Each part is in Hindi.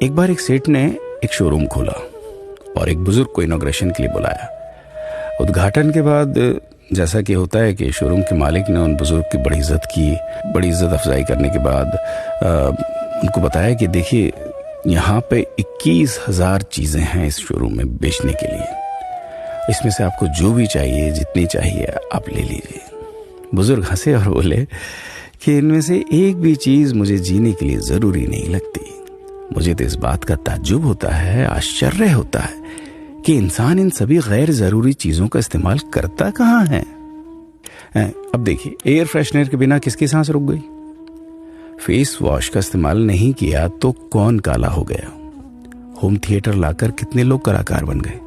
एक बार एक सेठ ने एक शोरूम खोला और एक बुजुर्ग को इनॉग्रेशन के लिए बुलाया। उद्घाटन के बाद जैसा कि होता है कि शोरूम के मालिक ने उन बुजुर्ग की बड़ी इज्जत की। बड़ी इज्जत अफजाई करने के बाद उनको बताया कि देखिए, यहाँ पे 21,000 चीज़ें हैं इस शोरूम में बेचने के लिए। इसमें से आपको जो भी चाहिए, जितनी चाहिए आप ले लीजिए। बुजुर्ग हंसे और बोले कि इनमें से एक भी चीज़ मुझे जीने के लिए ज़रूरी नहीं लगती। मुझे तो इस बात का ताज्जुब होता है, आश्चर्य होता है कि इंसान इन सभी गैर ज़रूरी चीज़ों का इस्तेमाल करता कहाँ है। अब देखिए, एयर फ्रेशनर के बिना किसकी सांस रुक गई? फेस वॉश का इस्तेमाल नहीं किया तो कौन काला हो गया? होम थिएटर लाकर कितने लोग कलाकार बन गए?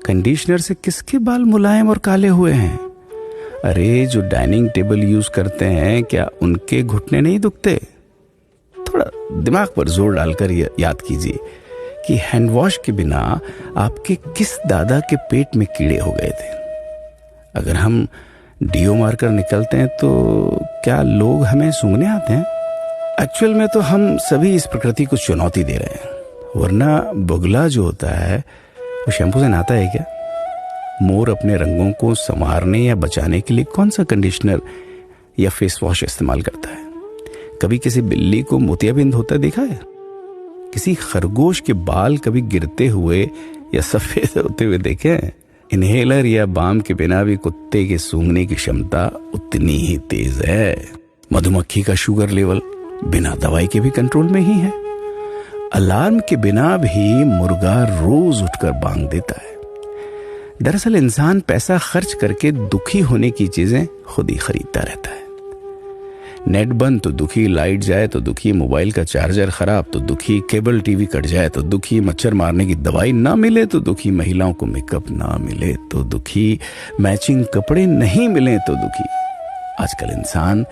कंडीशनर से किसके बाल मुलायम और काले हुए हैं? अरे, जो डाइनिंग टेबल यूज करते हैं, क्या उनके घुटने नहीं दुखते? थोड़ा दिमाग पर जोर डालकर याद कीजिए कि हैंड वॉश के बिना आपके किस दादा के पेट में कीड़े हो गए थे। अगर हम डीओ मारकर निकलते हैं तो क्या लोग हमें सूंघने आते हैं? एक्चुअल में तो हम सभी इस प्रकृति को चुनौती दे रहे हैं, वरना बुगला जो होता है वो शैम्पू से नहाता है क्या? मोर अपने रंगों को संवारने या बचाने के लिए कौन सा कंडीशनर या फेस वॉश इस्तेमाल करता है? कभी किसी बिल्ली को मोतियाबिंद होता देखा है? किसी खरगोश के बाल कभी गिरते हुए या सफेद होते हुए देखे हैं? इनहेलर या बाम के बिना भी कुत्ते के सूंघने की क्षमता उतनी ही तेज है। मधुमक्खी का शुगर लेवल बिना दवाई के भी कंट्रोल में ही है। अलार्म के बिना भी मुर्गा रोज उठकर बांग देता है। दरअसल इंसान पैसा खर्च करके दुखी होने की चीजें खुद ही खरीदता रहता है। नेट बंद तो दुखी, लाइट जाए तो दुखी, मोबाइल का चार्जर खराब तो दुखी, केबल टीवी कट जाए तो दुखी, मच्छर मारने की दवाई ना मिले तो दुखी, महिलाओं को मेकअप ना मिले तो दुखी, मैचिंग कपड़े नहीं मिले तो दुखी। आजकल इंसान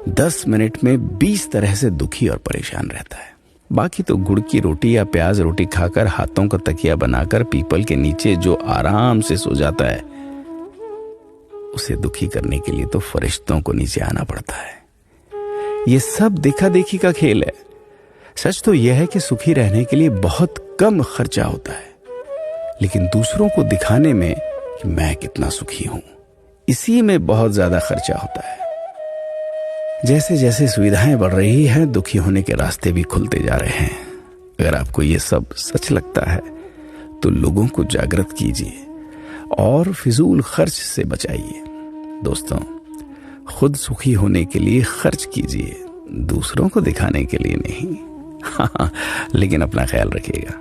10 मिनट में 20 तरह से दुखी और परेशान रहता है। बाकी तो गुड़ की रोटी या प्याज रोटी खाकर हाथों का तकिया बनाकर पीपल के नीचे जो आराम से सो जाता है, उसे दुखी करने के लिए तो फरिश्तों को नीचे आना पड़ता है। ये सब देखा देखी का खेल है। सच तो यह है कि सुखी रहने के लिए बहुत कम खर्चा होता है, लेकिन दूसरों को दिखाने में कि मैं कितना सुखी हूं, इसी में बहुत ज्यादा खर्चा होता है। जैसे जैसे सुविधाएं बढ़ रही हैं, दुखी होने के रास्ते भी खुलते जा रहे हैं। अगर आपको ये सब सच लगता है तो लोगों को जागृत कीजिए और फिजूल खर्च से बचाइए। दोस्तों, खुद सुखी होने के लिए खर्च कीजिए, दूसरों को दिखाने के लिए नहीं। हाँ, लेकिन अपना ख्याल रखिएगा।